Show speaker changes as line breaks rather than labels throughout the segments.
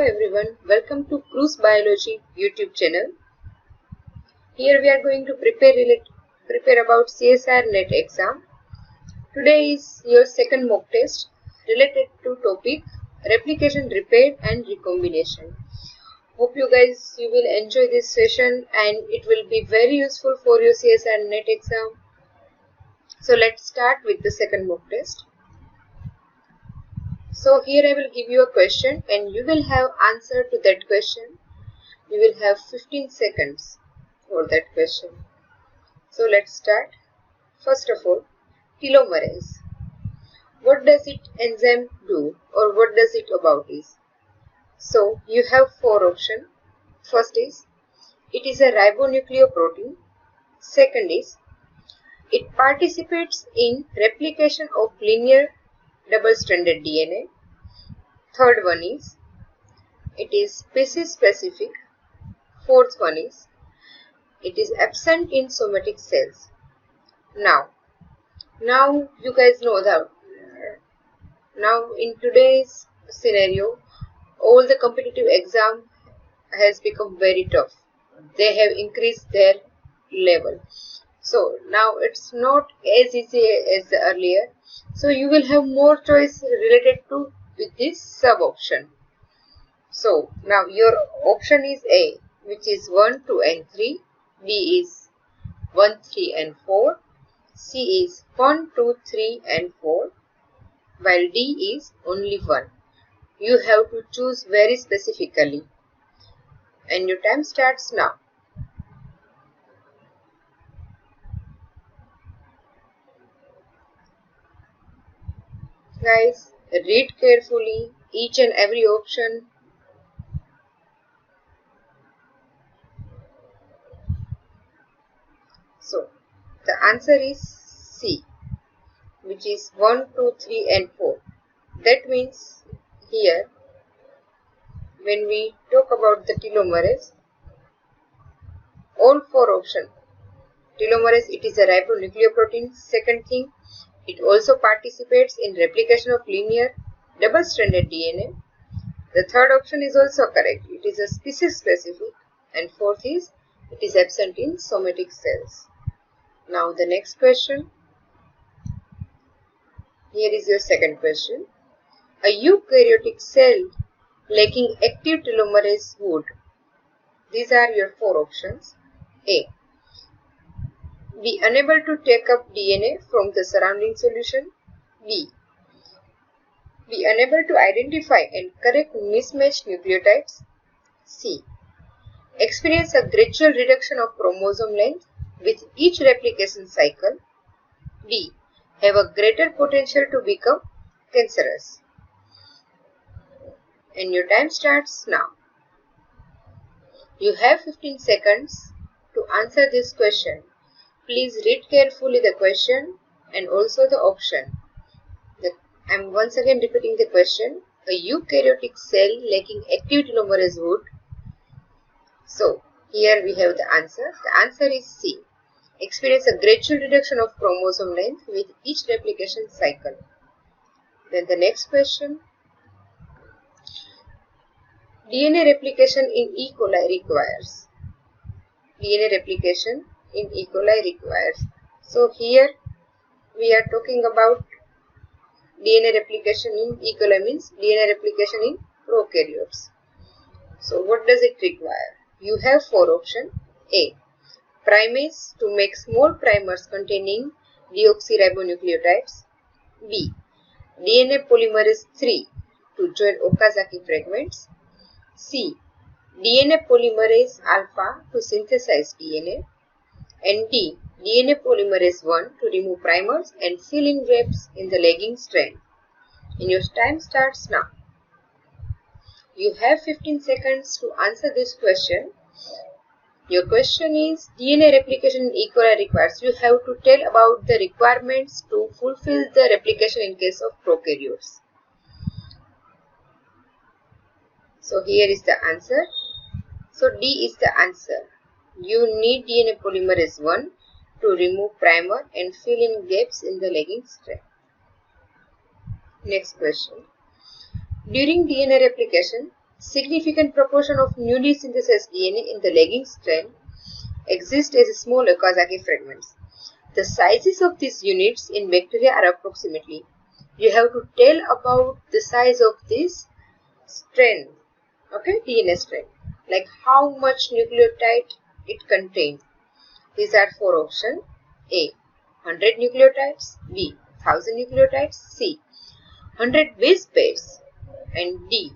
everyone, welcome to Cruise Biology YouTube channel. Here we are going to prepare about CSIR NET exam. Today is your second mock test related to topic replication, repair and recombination. Hope you will enjoy this session and it will be very useful for your CSIR NET exam. So let's start with the second mock test. So here I will give you a question and you will have answer to that question. You will have 15 seconds for that question. So let's start. First of all, telomerase. What does it enzyme do or what does it about is? So you have four options. First is, it is a ribonucleoprotein. Second is, it participates in replication of linear double-stranded DNA. Third one is, it is species specific. Fourth one is, it is absent in somatic cells. Now you guys know that now in today's scenario, all the competitive exam has become very tough. They have increased their level. So now it's not as easy as earlier. So you will have more choice related to with this sub option. So now your option is A, which is 1, 2 and 3. B is 1, 3 and 4. C is 1, 2, 3 and 4. While D is only 1. You have to choose very specifically. And your time starts now. Guys, read carefully each and every option. So, the answer is C, which is 1, 2, 3 and 4. That means here, when we talk about the telomerase, all four options. Telomerase, it is a ribonucleoprotein. Second thing, it also participates in replication of linear double-stranded DNA. The third option is also correct. It is a species specific. And fourth is, it is absent in somatic cells. Now the next question. Here is your second question. A eukaryotic cell lacking active telomerase would. These are your four options. A. Be unable to take up DNA from the surrounding solution. B. Be unable to identify and correct mismatched nucleotides. C. Experience a gradual reduction of chromosome length with each replication cycle. D. Have a greater potential to become cancerous. And your time starts now. You have 15 seconds to answer this question. Please read carefully the question and also the option. I am once again repeating the question. A eukaryotic cell lacking active telomerase would. So, here we have the answer. The answer is C. Experience a gradual reduction of chromosome length with each replication cycle. Then the next question. DNA replication in E. Coli requires. DNA replication in E. coli requires. So here we are talking about DNA replication in E. coli means DNA replication in prokaryotes. So what does it require? You have four options. A. Primase to make small primers containing deoxyribonucleotides. B. DNA polymerase 3 to join Okazaki fragments. C. DNA polymerase alpha to synthesize DNA. And D. DNA polymerase 1 to remove primers and fill in gaps in the lagging strand. And your time starts now. You have 15 seconds to answer this question. Your question is DNA replication in E. coli requires. You have to tell about the requirements to fulfill the replication in case of prokaryotes. So here is the answer. So D is the answer. You need DNA polymerase 1 to remove primer and fill in gaps in the lagging strand. Next question. During DNA replication, significant proportion of newly synthesized DNA in the lagging strand exist as small Okazaki fragments. The sizes of these units in bacteria are approximately. You have to tell about the size of this strand, okay, DNA strand, like how much nucleotide it contains. These are 4 options. A. 100 nucleotides. B. 1000 nucleotides. C. 100 base pairs. And D.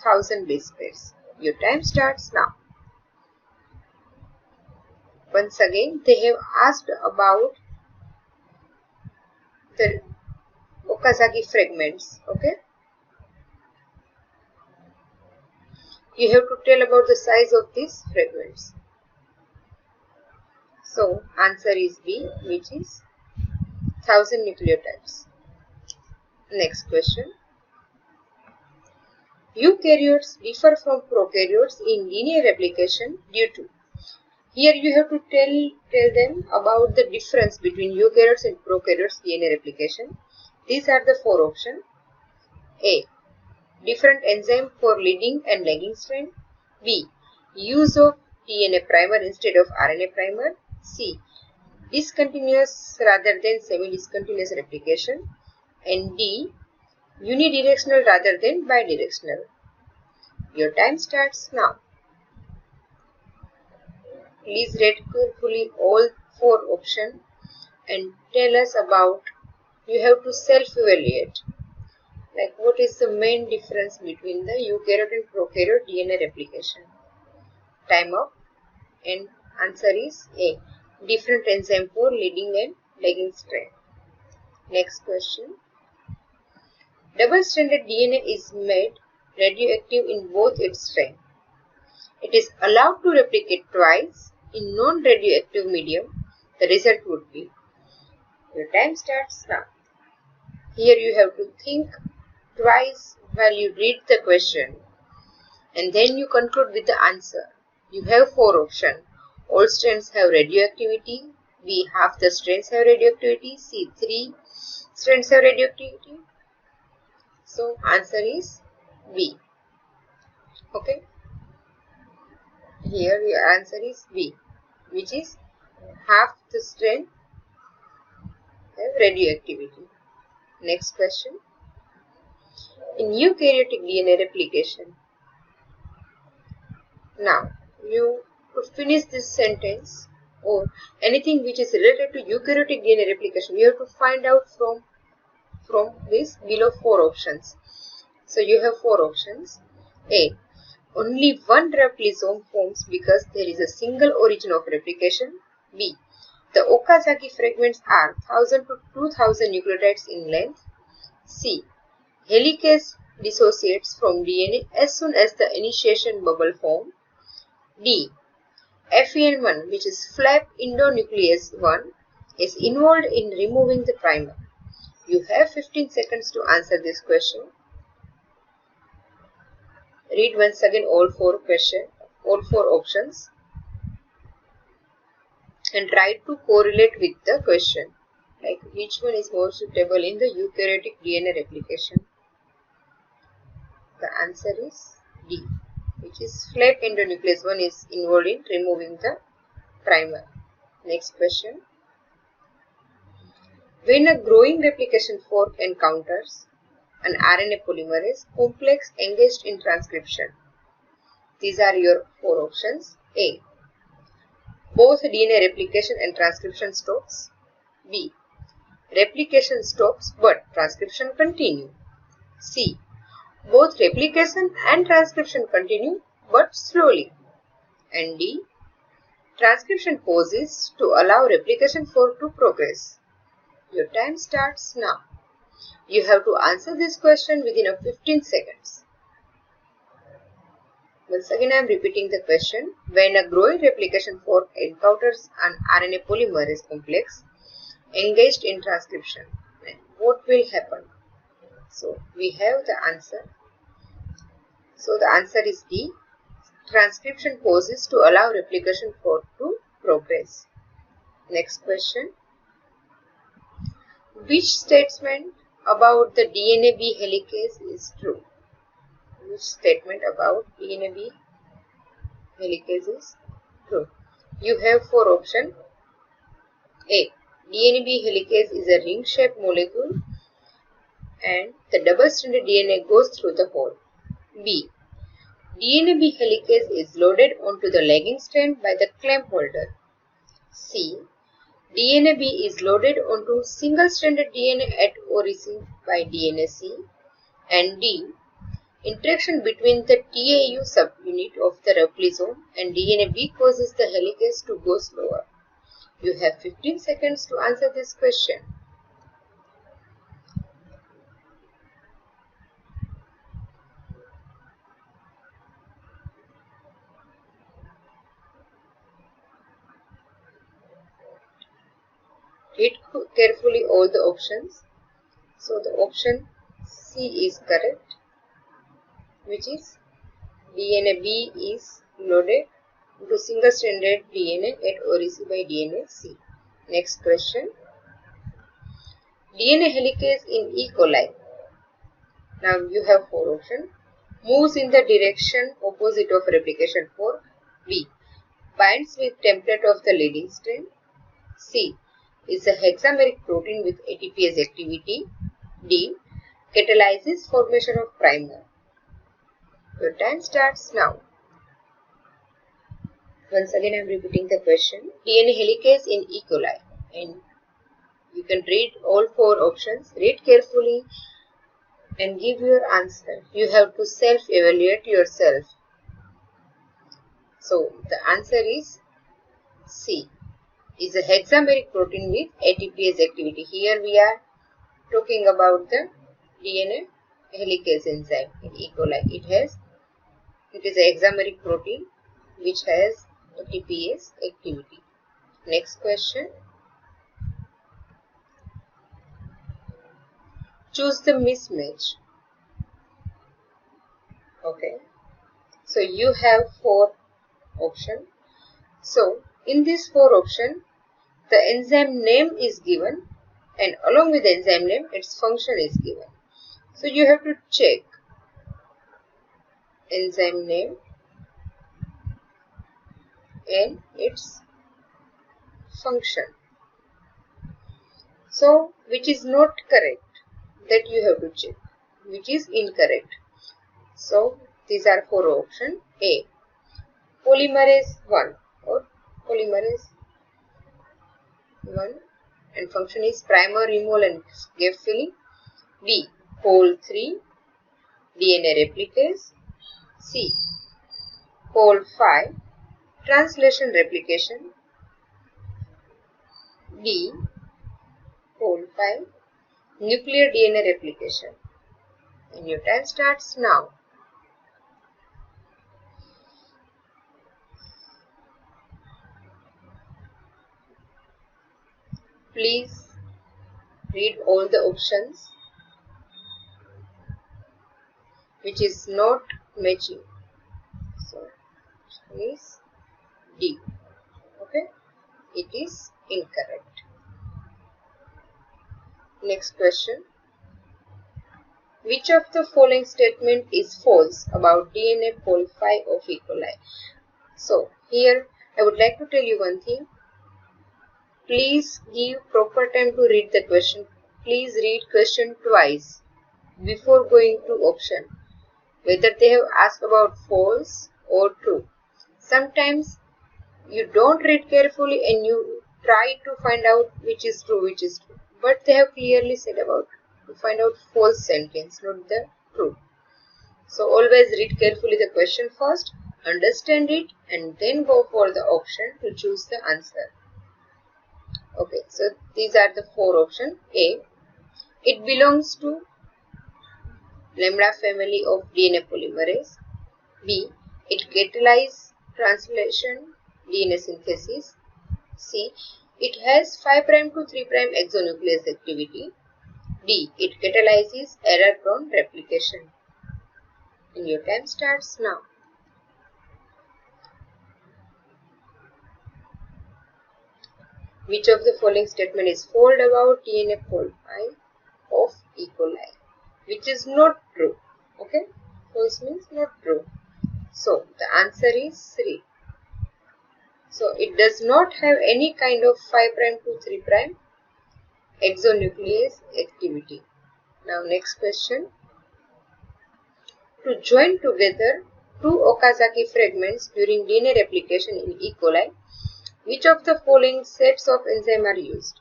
1000 base pairs. Your time starts now. Once again, they have asked about the Okazaki fragments. Okay. You have to tell about the size of these fragments. So, answer is B, which is 1000 nucleotides. Next question. Eukaryotes differ from prokaryotes in linear replication due to. Here you have to tell them about the difference between eukaryotes and prokaryotes DNA replication. These are the 4 options. A. Different enzyme for leading and lagging strand. B. Use of DNA primer instead of RNA primer. C. Discontinuous rather than semi-discontinuous replication. And D. Unidirectional rather than bidirectional. Your time starts now. Please read carefully all 4 options and tell us about. You have to self-evaluate. Like what is the main difference between the eukaryote and prokaryote DNA replication? Time up. And answer is A. Different enzyme for leading and lagging strand. Next question. Double-stranded DNA is made radioactive in both its strands. It is allowed to replicate twice in non-radioactive medium. The result would be. Your time starts now. Here you have to think twice while you read the question and then you conclude with the answer. You have 4 options. All strands have radioactivity. B. Half the strands have radioactivity. C. 3 strands have radioactivity. So answer is B. Okay. Here your answer is B, which is half the strand have radioactivity. Next question. In eukaryotic DNA replication. Now you to finish this sentence or anything which is related to eukaryotic DNA replication, you have to find out from this below 4 options. So you have 4 options. A. Only one replisome forms because there is a single origin of replication. B. The Okazaki fragments are 1000 to 2000 nucleotides in length. C. Helicase dissociates from DNA as soon as the initiation bubble form. D. FEN1, which is flap endonuclease 1, is involved in removing the primer. You have 15 seconds to answer this question. Read once again all 4 options and try to correlate with the question. Like which one is more suitable in the eukaryotic DNA replication? The answer is D, which is flap endonuclease 1 is involved in removing the primer. Next question. When a growing replication fork encounters an RNA polymerase complex engaged in transcription. These are your 4 options. A. Both DNA replication and transcription stops. B. Replication stops but transcription continue. C. Both replication and transcription continue but slowly. And D. Transcription pauses to allow replication fork to progress. Your time starts now. You have to answer this question within 15 seconds. Once again I am repeating the question. When a growing replication fork encounters an RNA polymerase complex engaged in transcription, what will happen? So we have the answer. So the answer is D. Transcription pauses to allow replication fork to progress. Next question. Which statement about the DNA B helicase is true? which statement about DNA-B helicase is true? You have 4 options. A. DNA-B helicase is a ring-shaped molecule and the double-stranded DNA goes through the hole. B. DNA-B helicase is loaded onto the lagging strand by the clamp holder. C. DNA-B is loaded onto single-stranded DNA at origin by DNA-C. And D. Interaction between the TAU subunit of the replication and DNA-B causes the helicase to go slower. You have 15 seconds to answer this question. Read carefully all the options. So the option C is correct, which is DNA-B is loaded into single-stranded DNA at origin by DNA-C. Next question. DNA helicase in E. coli. Now you have 4 options. Moves in the direction opposite of replication fork. B. Binds with template of the leading strand. C. Is a hexameric protein with ATPase activity. D. Catalyzes formation of primer. Your time starts now. Once again I am repeating the question. DNA helicase in E. coli. And you can read all 4 options. Read carefully and give your answer. You have to self-evaluate yourself. So the answer is C. Is a hexameric protein with ATPase activity. Here we are talking about the DNA helicase enzyme in E. coli. It is a hexameric protein which has ATPase activity. Next question. Choose the mismatch. Okay. So you have 4 options. So in these 4 options, the enzyme name is given and along with the enzyme name, its function is given. So you have to check enzyme name and its function. So which is not correct, that you have to check, which is incorrect. So these are 4 options. A. Polymerase 1 or polymerase 1 and function is primer removal and gap filling. B. Pol 3 DNA replicase. C. Pol 5 translation replication. D. Pol 5 nuclear DNA replication. And your time starts now. Please read all the options which is not matching. So is D. Okay, it is incorrect. Next question. Which of the following statement is false about DNA pol 5 of E. coli? So here I would like to tell you one thing. Please give proper time to read the question. Please read question twice before going to option, whether they have asked about false or true. Sometimes you don't read carefully and you try to find out which is true, but they have clearly said about to find out false sentence, not the true. So always read carefully the question first, understand it, and then go for the option to choose the answer. Okay, so these are the 4 options. A. It belongs to lambda family of DNA polymerase. B. It catalyzes translation DNA synthesis. C. It has 5' to 3' exonuclease activity. D. It catalyzes error-prone replication. And your time starts now. Which of the following statement is false about DNA pol 5 of E. coli? Which is not true. Okay. False means not true. So the answer is 3. So it does not have any kind of 5' to 3' exonuclease activity. Now next question. To join together two Okazaki fragments during DNA replication in E. coli, which of the following sets of enzymes are used?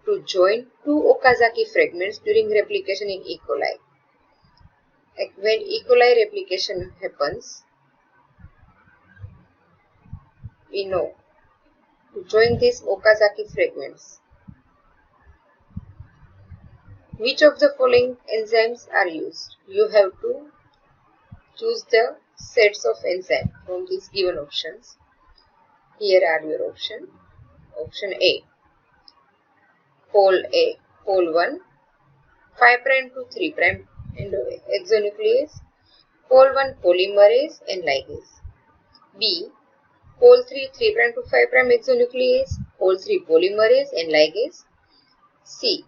To join two Okazaki fragments during replication in E. coli. Like when E. coli replication happens, we know to join these Okazaki fragments, which of the following enzymes are used? You have to choose the sets of enzymes from these given options. Here are your options. Option A, pole 1, 5' to 3' exonuclease, pole 1 polymerase and ligase. B, pole 3, 3' to 5' exonuclease, pole 3 polymerase and ligase. C,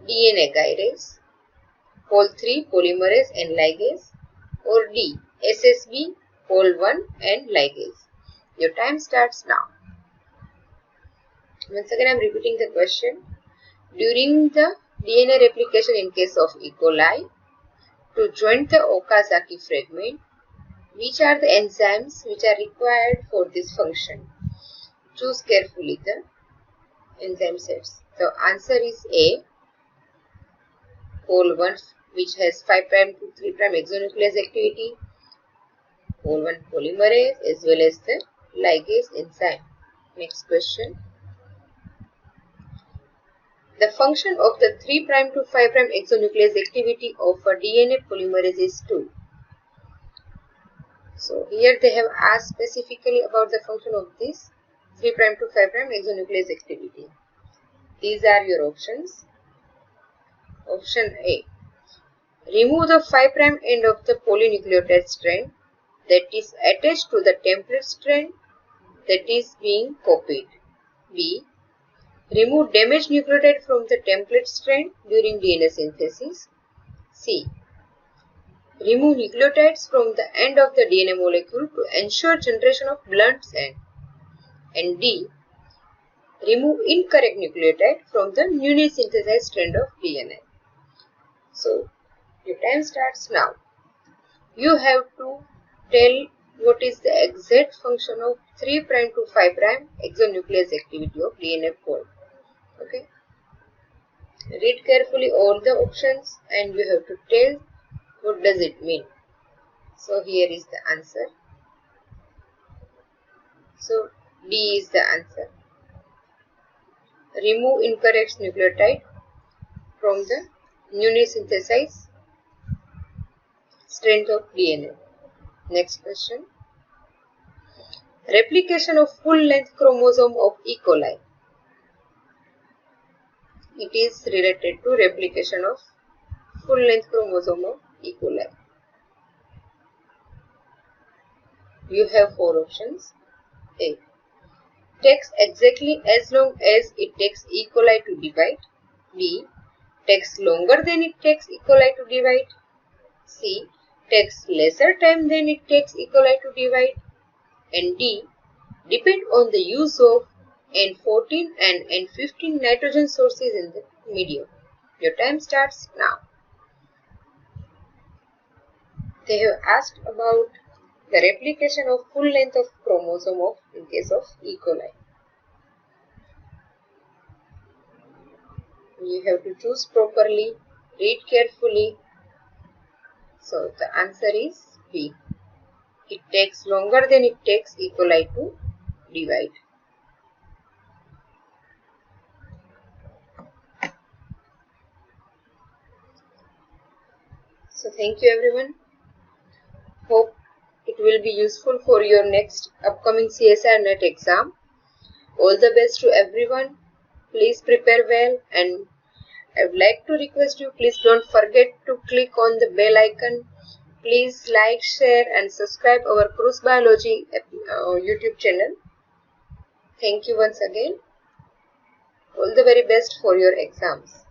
DNA gyrase, pole 3 polymerase and ligase. Or D, SSB, pole 1 and ligase. Your time starts now. Once again I am repeating the question. During the DNA replication in case of E. coli, to join the Okazaki fragment, which are the enzymes which are required for this function? Choose carefully the enzyme sets. The answer is A, pole 1 which has 5' to 3' exonuclease activity, pole 1 polymerase as well as the ligase enzyme. Next question. The function of the 3' to 5' exonuclease activity of a DNA polymerase is 2. So here they have asked specifically about the function of this 3' to 5' exonuclease activity. These are your options. Option A. Remove the 5' end of the polynucleotide strand that is attached to the template strand that is being copied. B. Remove damaged nucleotide from the template strand during DNA synthesis. C. Remove nucleotides from the end of the DNA molecule to ensure generation of blunt end. And D. Remove incorrect nucleotide from the newly synthesized strand of DNA. So, your time starts now. You have to tell what is the exact function of 3' to 5' exonuclease activity of DNA pole. Okay. Read carefully all the options and you have to tell what does it mean. So here is the answer. So D is the answer. Remove incorrect nucleotide from the newly synthesized strand of DNA. Next question. Replication of full-length chromosome of E. coli. It is related to replication of full-length chromosome of E. coli. You have 4 options. A. Takes exactly as long as it takes E. coli to divide. B. Takes longer than it takes E. coli to divide. C. Takes lesser time than it takes E. coli to divide. And D. Depend on the use of N14 and N15 nitrogen sources in the medium. Your time starts now. They have asked about the replication of full length of chromosome of in case of E. coli. You have to choose properly, read carefully. So the answer is B. It takes longer than it takes E. coli to divide. So thank you everyone. Hope it will be useful for your next upcoming CSIR NET exam. All the best to everyone. Please prepare well, and I would like to request you, please don't forget to click on the bell icon. Please like, share and subscribe our Cruise Biology YouTube channel. Thank you once again. All the very best for your exams.